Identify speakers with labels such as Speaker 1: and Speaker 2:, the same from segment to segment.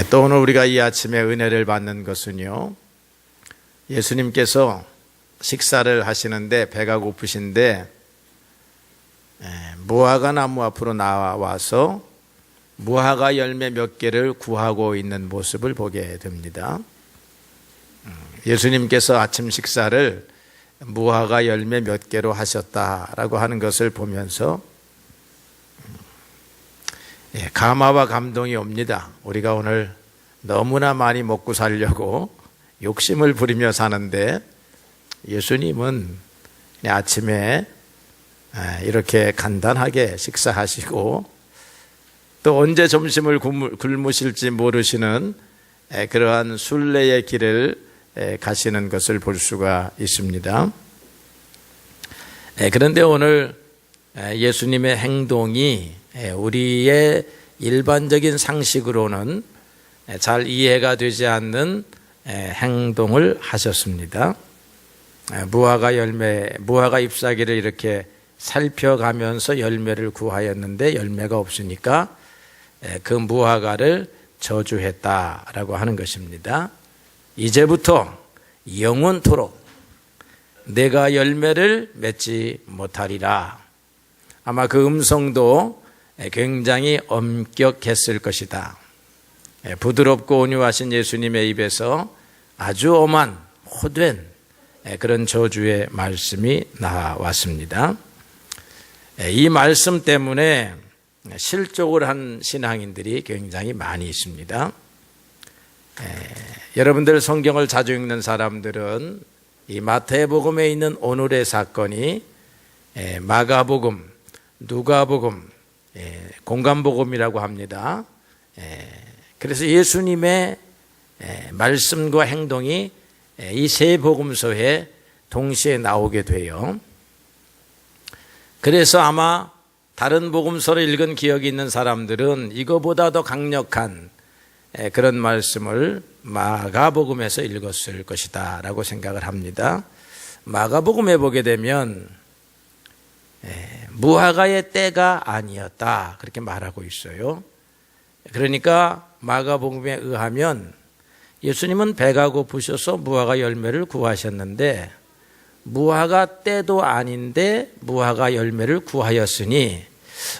Speaker 1: 또 오늘 우리가 이 아침에 은혜를 받는 것은요, 예수님께서 식사를 하시는데 배가 고프신데 무화과 나무 앞으로 나와서 무화과 열매 몇 개를 구하고 있는 모습을 보게 됩니다. 예수님께서 아침 식사를 무화과 열매 몇 개로 하셨다라고 하는 것을 보면서 감화와 감동이 옵니다. 우리가 오늘 너무나 많이 먹고 살려고 욕심을 부리며 사는데 예수님은 아침에 이렇게 간단하게 식사하시고 또 언제 점심을 굶으실지 모르시는 그러한 순례의 길을 가시는 것을 볼 수가 있습니다. 그런데 오늘 예수님의 행동이 우리의 일반적인 상식으로는 잘 이해가 되지 않는 행동을 하셨습니다. 무화과 잎사귀를 이렇게 살펴가면서 열매를 구하였는데 열매가 없으니까 그 무화과를 저주했다라고 하는 것입니다. 이제부터 영원토록 내가 열매를 맺지 못하리라. 아마 그 음성도 굉장히 엄격했을 것이다. 부드럽고 온유하신 예수님의 입에서 아주 엄한 호된 그런 저주의 말씀이 나왔습니다. 이 말씀 때문에 실족을 한 신앙인들이 굉장히 많이 있습니다. 여러분들 성경을 자주 읽는 사람들은 이 마태복음에 있는 오늘의 사건이 마가복음, 누가복음, 공관복음이라고 합니다. 그래서 예수님의 말씀과 행동이 이 세 복음서에 동시에 나오게 돼요. 그래서 아마 다른 복음서를 읽은 기억이 있는 사람들은 이거보다 더 강력한 그런 말씀을 마가복음에서 읽었을 것이다 라고 생각을 합니다. 마가복음에 보게 되면 무화과의 때가 아니었다 그렇게 말하고 있어요. 그러니까 마가복음에 의하면 예수님은 배가 고프셔서 무화과 열매를 구하셨는데 무화과 때도 아닌데 무화과 열매를 구하였으니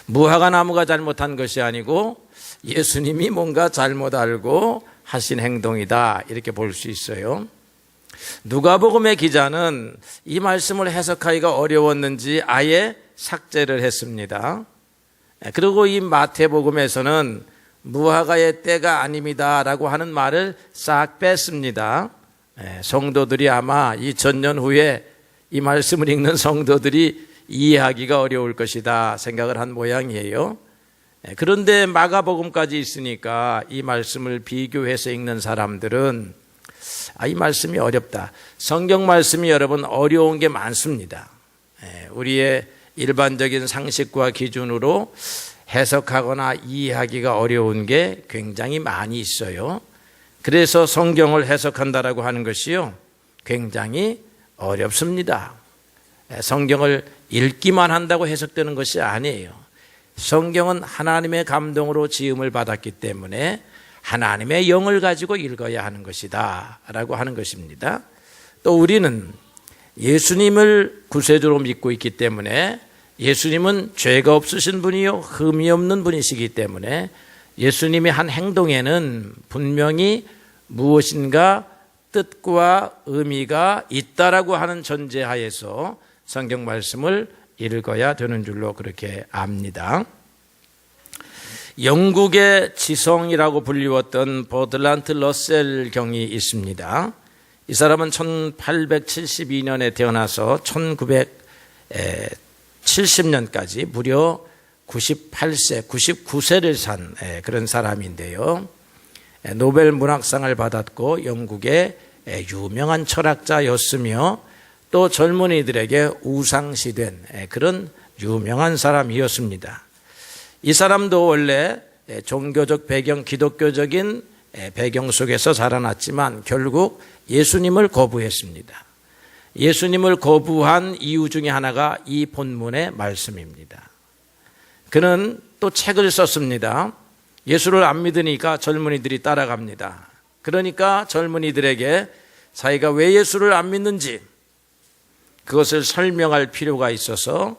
Speaker 1: 무화과 나무가 잘못한 것이 아니고 예수님이 뭔가 잘못 알고 하신 행동이다 이렇게 볼 수 있어요. 누가복음의 기자는 이 말씀을 해석하기가 어려웠는지 아예 삭제를 했습니다. 그리고 이 마태복음에서는 무화과의 때가 아닙니다 라고 하는 말을 싹 뺐습니다. 성도들이 아마 2000년 후에 이 말씀을 읽는 성도들이 이해하기가 어려울 것이다 생각을 한 모양이에요. 그런데 마가복음까지 있으니까 이 말씀을 비교해서 읽는 사람들은 이 말씀이 어렵다. 성경 말씀이 여러분 어려운 게 많습니다. 우리의 일반적인 상식과 기준으로 해석하거나 이해하기가 어려운 게 굉장히 많이 있어요. 그래서 성경을 해석한다라고 하는 것이요 굉장히 어렵습니다. 성경을 읽기만 한다고 해석되는 것이 아니에요. 성경은 하나님의 감동으로 지음을 받았기 때문에 하나님의 영을 가지고 읽어야 하는 것이다 라고 하는 것입니다. 또 우리는 예수님을 구세주로 믿고 있기 때문에 예수님은 죄가 없으신 분이요 흠이 없는 분이시기 때문에 예수님이 한 행동에는 분명히 무엇인가 뜻과 의미가 있다라고 하는 전제하에서 성경 말씀을 읽어야 되는 줄로 그렇게 압니다. 영국의 지성이라고 불리웠던 버들란트 러셀 경이 있습니다. 이 사람은 1872년에 태어나서 1970년까지 무려 99세를 산 그런 사람인데요. 노벨 문학상을 받았고 영국의 유명한 철학자였으며 또 젊은이들에게 우상시된 그런 유명한 사람이었습니다. 이 사람도 원래 종교적 배경, 기독교적인 배경 속에서 자라났지만 결국 예수님을 거부했습니다. 예수님을 거부한 이유 중에 하나가 이 본문의 말씀입니다. 그는 또 책을 썼습니다. 예수를 안 믿으니까 젊은이들이 따라갑니다. 그러니까 젊은이들에게 자기가 왜 예수를 안 믿는지 그것을 설명할 필요가 있어서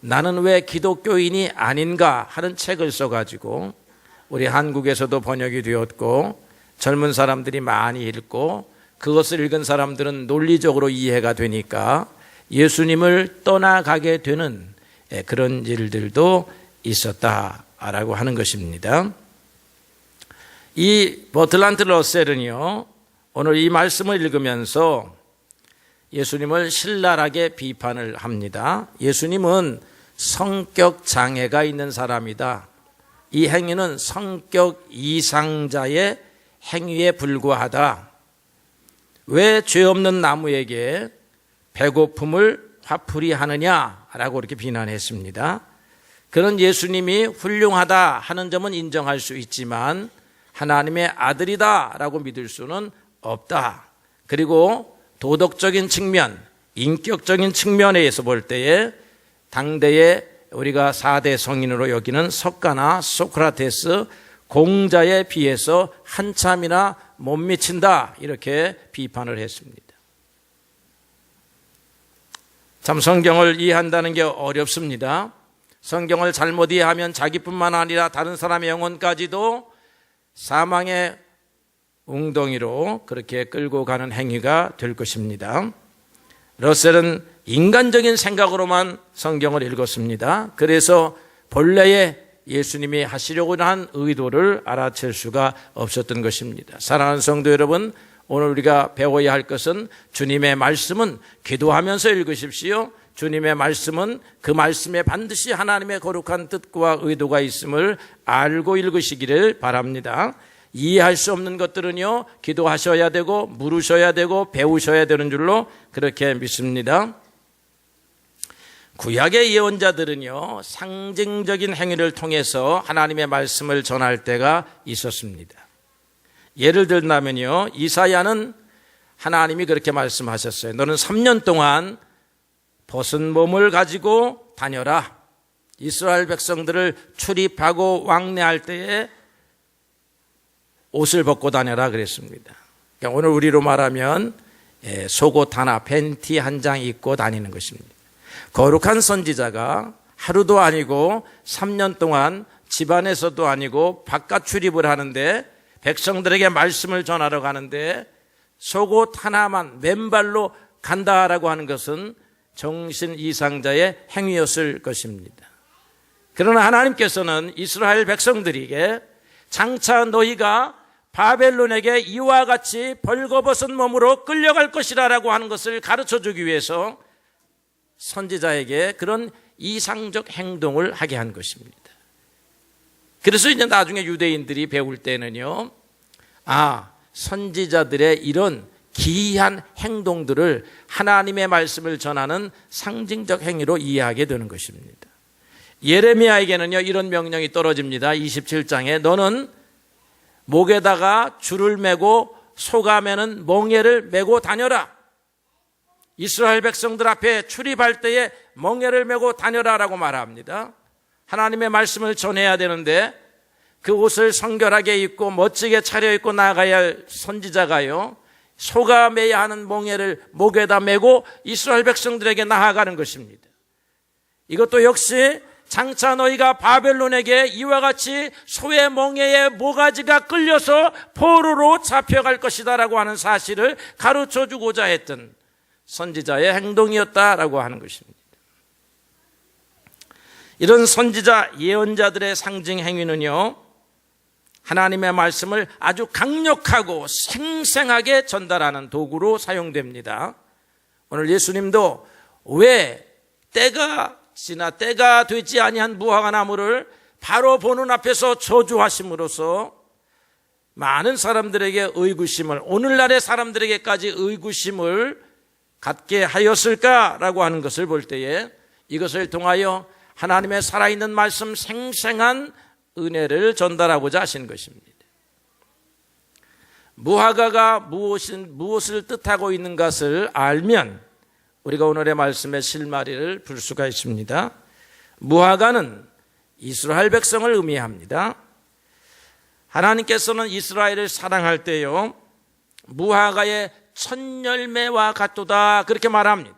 Speaker 1: 나는 왜 기독교인이 아닌가 하는 책을 써가지고 우리 한국에서도 번역이 되었고 젊은 사람들이 많이 읽고 그것을 읽은 사람들은 논리적으로 이해가 되니까 예수님을 떠나가게 되는 그런 일들도 있었다라고 하는 것입니다. 이 버틀란트 러셀은요, 오늘 이 말씀을 읽으면서 예수님을 신랄하게 비판을 합니다. 예수님은 성격 장애가 있는 사람이다. 이 행위는 성격 이상자의 행위에 불과하다. 왜 죄 없는 나무에게 배고픔을 화풀이 하느냐라고 이렇게 비난했습니다. 그런 예수님이 훌륭하다 하는 점은 인정할 수 있지만 하나님의 아들이다라고 믿을 수는 없다. 그리고 도덕적인 측면, 인격적인 측면에서 볼 때에 당대에 우리가 4대 성인으로 여기는 석가나 소크라테스 공자에 비해서 한참이나 못 미친다 이렇게 비판을 했습니다. 참 성경을 이해한다는 게 어렵습니다. 성경을 잘못 이해하면 자기뿐만 아니라 다른 사람의 영혼까지도 사망의 웅덩이로 그렇게 끌고 가는 행위가 될 것입니다. 러셀은 인간적인 생각으로만 성경을 읽었습니다. 그래서 본래의 예수님이 하시려고 한 의도를 알아챌 수가 없었던 것입니다. 사랑하는 성도 여러분, 오늘 우리가 배워야 할 것은 주님의 말씀은 기도하면서 읽으십시오. 주님의 말씀은 그 말씀에 반드시 하나님의 거룩한 뜻과 의도가 있음을 알고 읽으시기를 바랍니다. 이해할 수 없는 것들은요, 기도하셔야 되고 물으셔야 되고 배우셔야 되는 줄로 그렇게 믿습니다. 구약의 예언자들은요, 상징적인 행위를 통해서 하나님의 말씀을 전할 때가 있었습니다. 예를 들자면요, 이사야는 하나님이 그렇게 말씀하셨어요. 너는 3년 동안 벗은 몸을 가지고 다녀라. 이스라엘 백성들을 출입하고 왕래할 때에 옷을 벗고 다녀라 그랬습니다. 그러니까 오늘 우리로 말하면 속옷 하나, 팬티 한 장 입고 다니는 것입니다. 거룩한 선지자가 하루도 아니고 3년 동안 집안에서도 아니고 바깥 출입을 하는데 백성들에게 말씀을 전하러 가는데 속옷 하나만 맨발로 간다라고 하는 것은 정신 이상자의 행위였을 것입니다. 그러나 하나님께서는 이스라엘 백성들에게 장차 너희가 바벨론에게 이와 같이 벌거벗은 몸으로 끌려갈 것이라고 하는 것을 가르쳐주기 위해서 선지자에게 그런 이상적 행동을 하게 한 것입니다. 그래서 이제 나중에 유대인들이 배울 때는요, 선지자들의 이런 기이한 행동들을 하나님의 말씀을 전하는 상징적 행위로 이해하게 되는 것입니다. 예레미야에게는요, 이런 명령이 떨어집니다. 27장에 너는 목에다가 줄을 매고 소감에는 멍에를 메고 다녀라. 이스라엘 백성들 앞에 출입할 때에 멍에를 메고 다녀라라고 말합니다. 하나님의 말씀을 전해야 되는데 그 옷을 성결하게 입고 멋지게 차려입고 나가야 할 선지자가요, 소가 매야 하는 멍에를 목에다 메고 이스라엘 백성들에게 나아가는 것입니다. 이것도 역시 장차 너희가 바벨론에게 이와 같이 소의 멍에에 모가지가 끌려서 포로로 잡혀갈 것이다라고 하는 사실을 가르쳐주고자 했던 선지자의 행동이었다라고 하는 것입니다. 이런 선지자 예언자들의 상징 행위는요, 하나님의 말씀을 아주 강력하고 생생하게 전달하는 도구로 사용됩니다. 오늘 예수님도 왜 때가 지나 때가 되지 아니한 무화과 나무를 바로 보는 앞에서 저주하심으로써 많은 사람들에게 의구심을, 오늘날의 사람들에게까지 의구심을 갖게 하였을까라고 하는 것을 볼 때에 이것을 통하여 하나님의 살아있는 말씀 생생한 은혜를 전달하고자 하신 것입니다. 무화과가 무엇을 뜻하고 있는 것을 알면 우리가 오늘의 말씀의 실마리를 풀 수가 있습니다. 무화과는 이스라엘 백성을 의미합니다. 하나님께서는 이스라엘을 사랑할 때요, 무화과의 첫 열매와 같도다 그렇게 말합니다.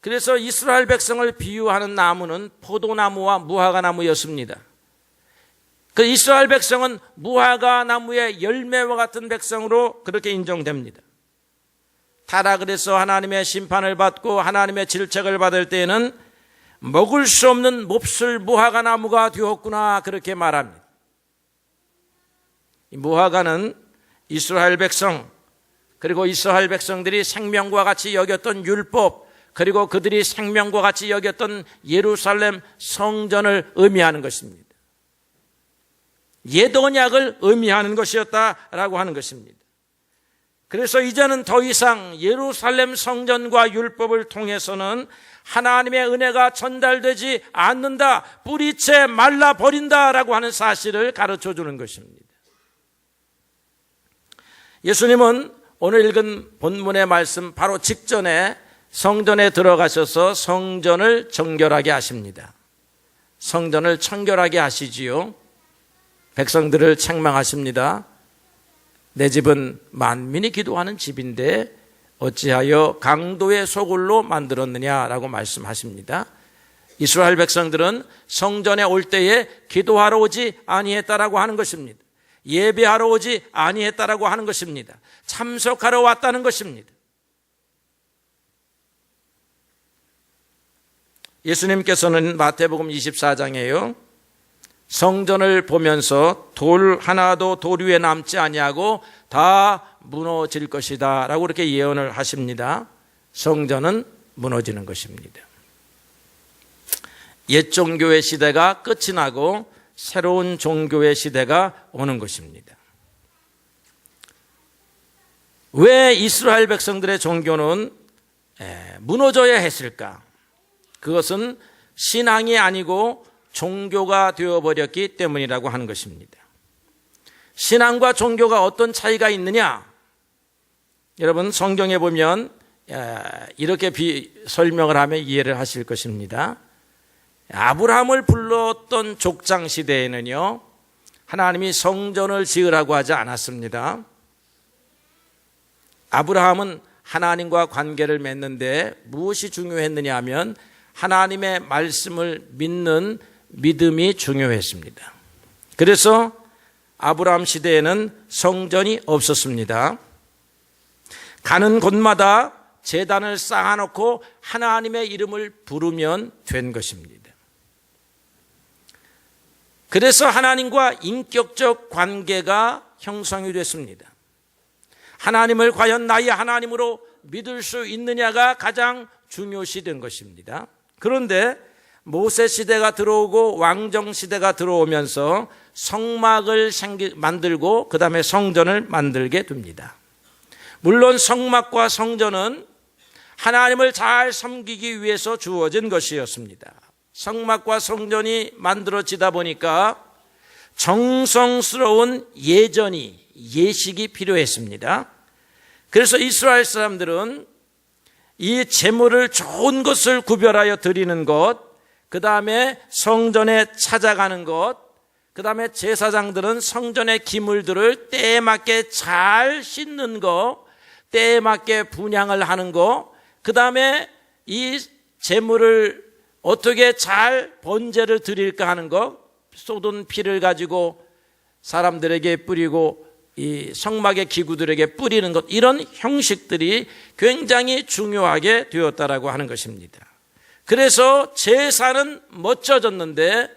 Speaker 1: 그래서 이스라엘 백성을 비유하는 나무는 포도나무와 무화과나무였습니다. 그 이스라엘 백성은 무화과나무의 열매와 같은 백성으로 그렇게 인정됩니다. 타락을 해서 하나님의 심판을 받고 하나님의 질책을 받을 때에는 먹을 수 없는 몹쓸 무화과나무가 되었구나 그렇게 말합니다. 이 무화과는 이스라엘 백성, 그리고 이스라엘 백성들이 생명과 같이 여겼던 율법, 그리고 그들이 생명과 같이 여겼던 예루살렘 성전을 의미하는 것입니다. 옛 언약을 의미하는 것이었다라고 하는 것입니다. 그래서 이제는 더 이상 예루살렘 성전과 율법을 통해서는 하나님의 은혜가 전달되지 않는다, 뿌리채 말라버린다라고 하는 사실을 가르쳐 주는 것입니다. 예수님은 오늘 읽은 본문의 말씀 바로 직전에 성전에 들어가셔서 성전을 정결하게 하십니다. 성전을 청결하게 하시지요. 백성들을 책망하십니다. 내 집은 만민이 기도하는 집인데 어찌하여 강도의 소굴로 만들었느냐라고 말씀하십니다. 이스라엘 백성들은 성전에 올 때에 기도하러 오지 아니했다라고 하는 것입니다. 예배하러 오지 아니했다라고 하는 것입니다. 참석하러 왔다는 것입니다. 예수님께서는 마태복음 24장에요, 성전을 보면서 돌 하나도 돌 위에 남지 아니하고 다 무너질 것이다 라고 이렇게 예언을 하십니다. 성전은 무너지는 것입니다. 옛 종교의 시대가 끝이 나고 새로운 종교의 시대가 오는 것입니다. 왜 이스라엘 백성들의 종교는 무너져야 했을까? 그것은 신앙이 아니고 종교가 되어버렸기 때문이라고 하는 것입니다. 신앙과 종교가 어떤 차이가 있느냐? 여러분 성경에 보면 이렇게 설명을 하면 이해를 하실 것입니다. 아브라함을 불렀던 족장 시대에는요, 하나님이 성전을 지으라고 하지 않았습니다. 아브라함은 하나님과 관계를 맺는데 무엇이 중요했느냐 하면 하나님의 말씀을 믿는 믿음이 중요했습니다. 그래서 아브라함 시대에는 성전이 없었습니다. 가는 곳마다 제단을 쌓아놓고 하나님의 이름을 부르면 된 것입니다. 그래서 하나님과 인격적 관계가 형성이 됐습니다. 하나님을 과연 나의 하나님으로 믿을 수 있느냐가 가장 중요시 된 것입니다. 그런데 모세 시대가 들어오고 왕정 시대가 들어오면서 성막을 만들고 그 다음에 성전을 만들게 됩니다. 물론 성막과 성전은 하나님을 잘 섬기기 위해서 주어진 것이었습니다. 성막과 성전이 만들어지다 보니까 정성스러운 예식이 필요했습니다. 그래서 이스라엘 사람들은 이 제물을 좋은 것을 구별하여 드리는 것, 그 다음에 성전에 찾아가는 것, 그 다음에 제사장들은 성전의 기물들을 때에 맞게 잘 씻는 것, 때에 맞게 분향을 하는 것, 그 다음에 이 제물을 어떻게 잘 번제를 드릴까 하는 것, 쏟은 피를 가지고 사람들에게 뿌리고 이 성막의 기구들에게 뿌리는 것, 이런 형식들이 굉장히 중요하게 되었다라고 하는 것입니다. 그래서 제사는 멋져졌는데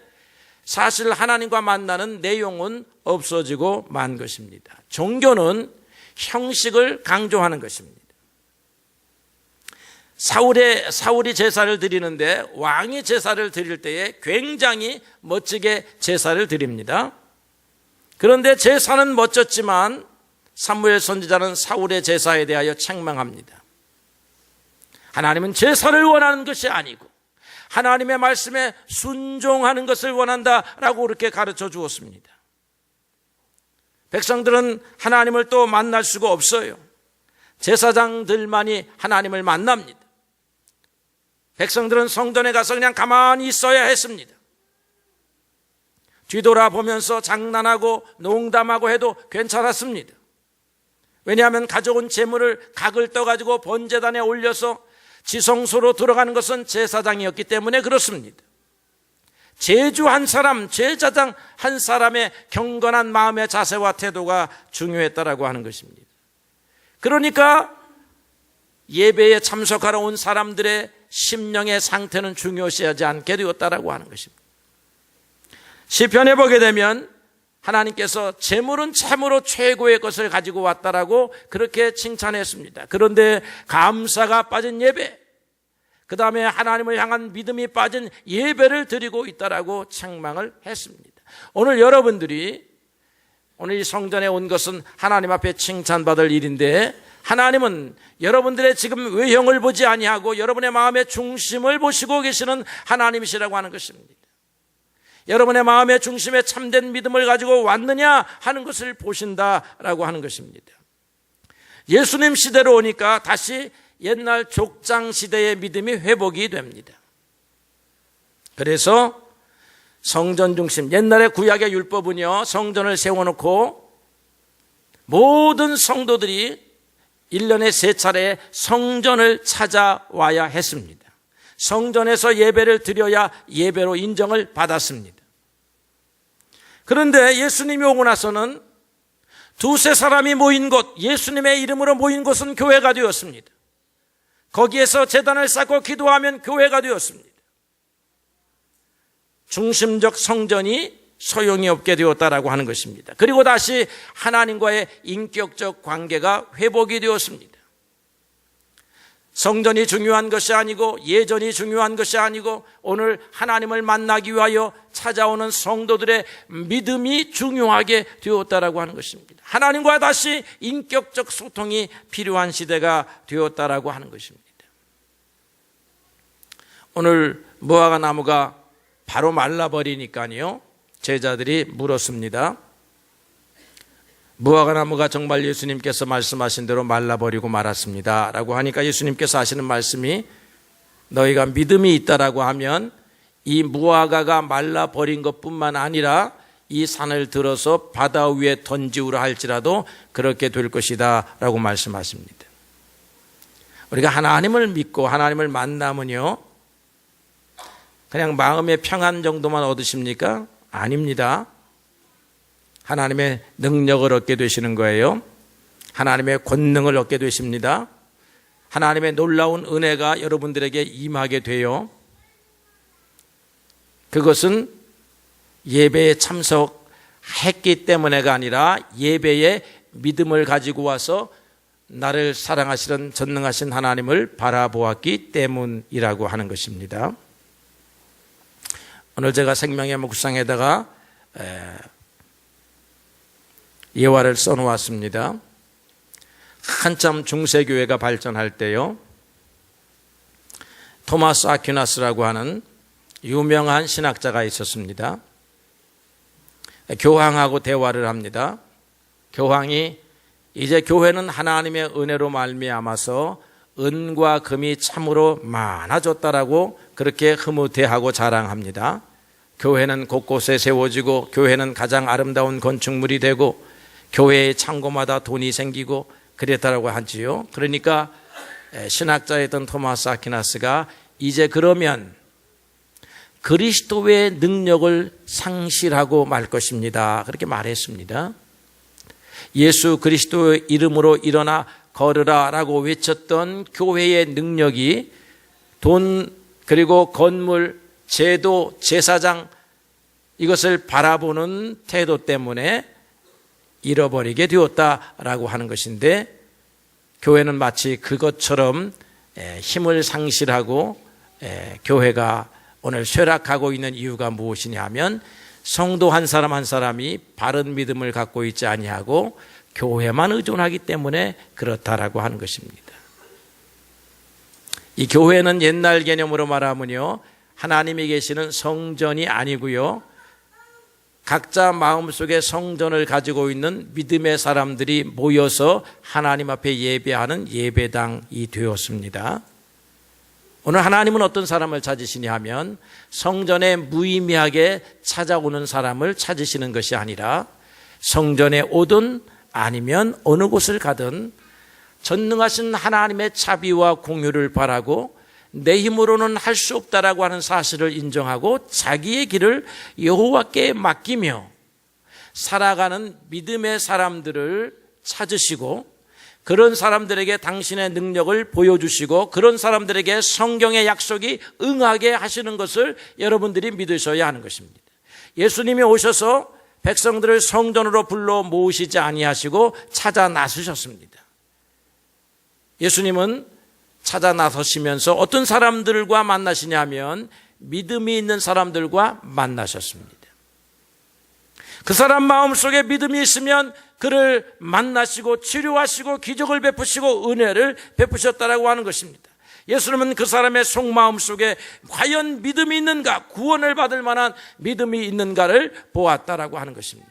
Speaker 1: 사실 하나님과 만나는 내용은 없어지고 만 것입니다. 종교는 형식을 강조하는 것입니다. 사울이 제사를 드리는데 왕이 제사를 드릴 때에 굉장히 멋지게 제사를 드립니다. 그런데 제사는 멋졌지만 사무엘 선지자는 사울의 제사에 대하여 책망합니다. 하나님은 제사를 원하는 것이 아니고 하나님의 말씀에 순종하는 것을 원한다라고 그렇게 가르쳐 주었습니다. 백성들은 하나님을 또 만날 수가 없어요. 제사장들만이 하나님을 만납니다. 백성들은 성전에 가서 그냥 가만히 있어야 했습니다. 뒤돌아보면서 장난하고 농담하고 해도 괜찮았습니다. 왜냐하면 가져온 재물을 각을 떠가지고 번제단에 올려서 지성소로 들어가는 것은 제사장이었기 때문에 그렇습니다. 제주 한 사람, 제사장 한 사람의 경건한 마음의 자세와 태도가 중요했다라고 하는 것입니다. 그러니까 예배에 참석하러 온 사람들의 심령의 상태는 중요시하지 않게 되었다라고 하는 것입니다. 시편에 보게 되면 하나님께서 재물은 참으로 최고의 것을 가지고 왔다라고 그렇게 칭찬했습니다. 그런데 감사가 빠진 예배, 그 다음에 하나님을 향한 믿음이 빠진 예배를 드리고 있다라고 책망을 했습니다. 오늘 여러분들이 오늘 이 성전에 온 것은 하나님 앞에 칭찬받을 일인데, 하나님은 여러분들의 지금 외형을 보지 아니하고 여러분의 마음의 중심을 보시고 계시는 하나님이시라고 하는 것입니다. 여러분의 마음의 중심에 참된 믿음을 가지고 왔느냐 하는 것을 보신다라고 하는 것입니다. 예수님 시대로 오니까 다시 옛날 족장 시대의 믿음이 회복이 됩니다. 그래서 성전 중심, 옛날의 구약의 율법은요, 성전을 세워놓고 모든 성도들이 1년에 3차례 성전을 찾아와야 했습니다. 성전에서 예배를 드려야 예배로 인정을 받았습니다. 그런데 예수님이 오고 나서는 두세 사람이 모인 곳, 예수님의 이름으로 모인 곳은 교회가 되었습니다. 거기에서 제단을 쌓고 기도하면 교회가 되었습니다. 중심적 성전이 소용이 없게 되었다라고 하는 것입니다. 그리고 다시 하나님과의 인격적 관계가 회복이 되었습니다. 성전이 중요한 것이 아니고 예전이 중요한 것이 아니고 오늘 하나님을 만나기 위하여 찾아오는 성도들의 믿음이 중요하게 되었다라고 하는 것입니다. 하나님과 다시 인격적 소통이 필요한 시대가 되었다라고 하는 것입니다. 오늘 무화과 나무가 바로 말라버리니까요, 제자들이 물었습니다. 무화과 나무가 정말 예수님께서 말씀하신 대로 말라버리고 말았습니다 라고 하니까 예수님께서 하시는 말씀이, 너희가 믿음이 있다라고 하면 이 무화과가 말라버린 것뿐만 아니라 이 산을 들어서 바다 위에 던지우라 할지라도 그렇게 될 것이다 라고 말씀하십니다. 우리가 하나님을 믿고 하나님을 만나면요, 그냥 마음의 평안 정도만 얻으십니까? 아닙니다. 하나님의 능력을 얻게 되시는 거예요. 하나님의 권능을 얻게 되십니다. 하나님의 놀라운 은혜가 여러분들에게 임하게 돼요. 그것은 예배에 참석했기 때문에가 아니라 예배에 믿음을 가지고 와서 나를 사랑하시는 전능하신 하나님을 바라보았기 때문이라고 하는 것입니다. 오늘 제가 생명의 묵상에다가 예화를 써놓았습니다. 한참 중세교회가 발전할 때요, 토마스 아퀴나스라고 하는 유명한 신학자가 있었습니다. 교황하고 대화를 합니다. 교황이 이제 교회는 하나님의 은혜로 말미암아서 은과 금이 참으로 많아졌다라고 그렇게 흐뭇해하고 자랑합니다. 교회는 곳곳에 세워지고 교회는 가장 아름다운 건축물이 되고 교회의 창고마다 돈이 생기고 그랬다라고 하지요. 그러니까 신학자였던 토마스 아퀴나스가 이제 그러면 그리스도의 능력을 상실하고 말 것입니다, 그렇게 말했습니다. 예수 그리스도의 이름으로 일어나 걸으라 라고 외쳤던 교회의 능력이 돈, 그리고 건물, 제도, 제사장, 이것을 바라보는 태도 때문에 잃어버리게 되었다라고 하는 것인데, 교회는 마치 그것처럼 힘을 상실하고 교회가 오늘 쇠락하고 있는 이유가 무엇이냐 하면, 성도 한 사람 한 사람이 바른 믿음을 갖고 있지 아니하고 교회만 의존하기 때문에 그렇다라고 하는 것입니다. 이 교회는 옛날 개념으로 말하면요, 하나님이 계시는 성전이 아니고요, 각자 마음속에 성전을 가지고 있는 믿음의 사람들이 모여서 하나님 앞에 예배하는 예배당이 되었습니다. 오늘 하나님은 어떤 사람을 찾으시냐 하면 성전에 무의미하게 찾아오는 사람을 찾으시는 것이 아니라 성전에 오든 아니면 어느 곳을 가든 전능하신 하나님의 자비와 공유를 바라고 내 힘으로는 할 수 없다라고 하는 사실을 인정하고 자기의 길을 여호와께 맡기며 살아가는 믿음의 사람들을 찾으시고 그런 사람들에게 당신의 능력을 보여주시고 그런 사람들에게 성경의 약속이 응하게 하시는 것을 여러분들이 믿으셔야 하는 것입니다. 예수님이 오셔서 백성들을 성전으로 불러 모으시지 아니하시고 찾아 나서셨습니다. 예수님은 찾아 나서시면서 어떤 사람들과 만나시냐면 믿음이 있는 사람들과 만나셨습니다. 그 사람 마음속에 믿음이 있으면 그를 만나시고 치료하시고 기적을 베푸시고 은혜를 베푸셨다라고 하는 것입니다. 예수님은 그 사람의 속마음 속에 과연 믿음이 있는가, 구원을 받을 만한 믿음이 있는가를 보았다라고 하는 것입니다.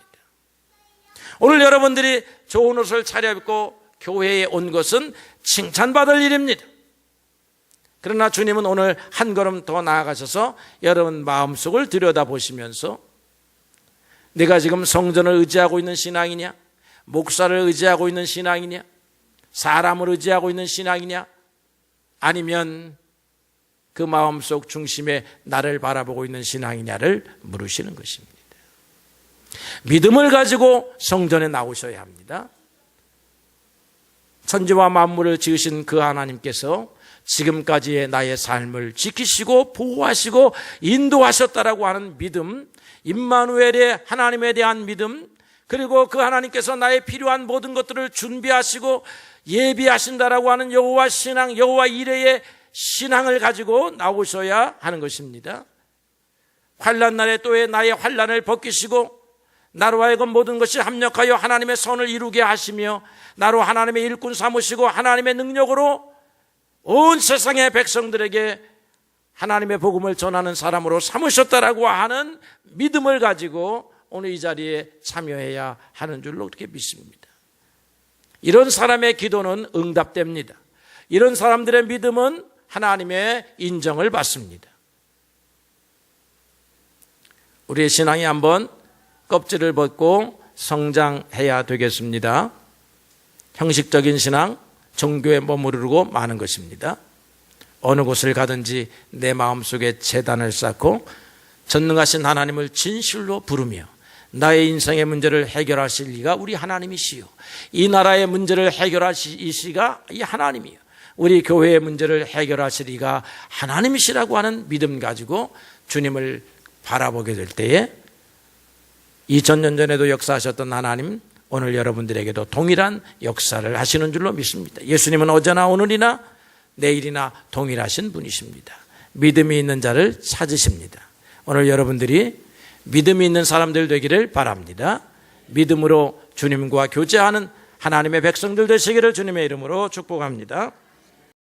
Speaker 1: 오늘 여러분들이 좋은 옷을 차려입고 교회에 온 것은 칭찬받을 일입니다. 그러나 주님은 오늘 한 걸음 더 나아가셔서 여러분 마음속을 들여다보시면서 내가 지금 성전을 의지하고 있는 신앙이냐, 목사를 의지하고 있는 신앙이냐, 사람을 의지하고 있는 신앙이냐, 아니면 그 마음속 중심에 나를 바라보고 있는 신앙이냐를 물으시는 것입니다. 믿음을 가지고 성전에 나오셔야 합니다. 천지와 만물을 지으신 그 하나님께서 지금까지의 나의 삶을 지키시고 보호하시고 인도하셨다라고 하는 믿음, 임마누엘의 하나님에 대한 믿음, 그리고 그 하나님께서 나의 필요한 모든 것들을 준비하시고 예비하신다라고 하는 여호와 신앙, 여호와 이레의 신앙을 가지고 나오셔야 하는 것입니다. 환난 날에 또해 나의 환난을 벗기시고 나로 하여금 모든 것이 합력하여 하나님의 선을 이루게 하시며 나로 하나님의 일꾼 삼으시고 하나님의 능력으로 온 세상의 백성들에게 하나님의 복음을 전하는 사람으로 삼으셨다라고 하는 믿음을 가지고 오늘 이 자리에 참여해야 하는 줄로 그렇게 믿습니다. 이런 사람의 기도는 응답됩니다. 이런 사람들의 믿음은 하나님의 인정을 받습니다. 우리의 신앙이 한번 껍질을 벗고 성장해야 되겠습니다. 형식적인 신앙, 종교에 머무르고 마는 것입니다. 어느 곳을 가든지 내 마음속에 제단을 쌓고 전능하신 하나님을 진실로 부르며 나의 인생의 문제를 해결하실 이가 우리 하나님이시요, 이 나라의 문제를 해결하실 이시가 이 하나님이요, 우리 교회의 문제를 해결하실 이가 하나님이시라고 하는 믿음 가지고 주님을 바라보게 될 때에 2000년 전에도 역사하셨던 하나님, 오늘 여러분들에게도 동일한 역사를 하시는 줄로 믿습니다. 예수님은 어제나 오늘이나 내일이나 동일하신 분이십니다. 믿음이 있는 자를 찾으십니다. 오늘 여러분들이 믿음이 있는 사람들 되기를 바랍니다. 믿음으로 주님과 교제하는 하나님의 백성들 되시기를 주님의 이름으로 축복합니다.